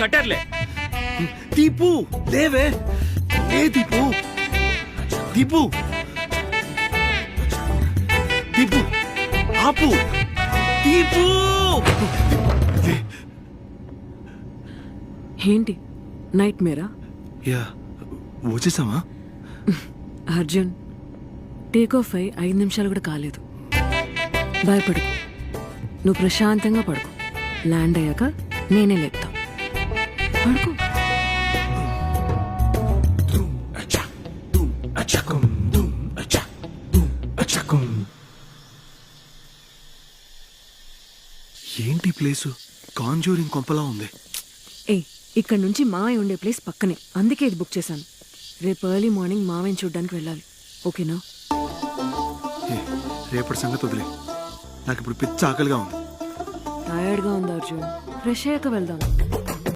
కట్టారులే. దీపు లేవే, లే దీపు, దీపు, దీపు ఆపు, దీపు. ఏంటి నైట్ మేరా? యా వచ్చేసామా? అర్జున్, టేక్ ఆఫ్ అయి 5 నిమిషాలు కూడా కాలేదు. భయపడుకు, నువ్వు ప్రశాంతంగా పడుకో. ల్యాండ్ అయ్యాక నేనే లేపుతా. పడుకో. ఏంటి ప్లేసు? కాంజూరింగ్ కొంపలా ఉంది. ఏ, ఇక్కడ నుంచి మావయ్య ఉండే ప్లేస్ పక్కనే, అందుకే ఇది బుక్ చేశాను. రేపు ఎర్లీ మార్నింగ్ మావయ్యని చూడ్డానికి వెళ్ళాలి, ఓకేనా? ఏ, రేపటి సంగతి వదిలే, నాకు ఇప్పుడు పిచ్చ ఆకలిగా ఉంది. టయర్డ్గా ఉంది అర్జున్, ఫ్రెష్ అయ్యాక వెళ్దాం.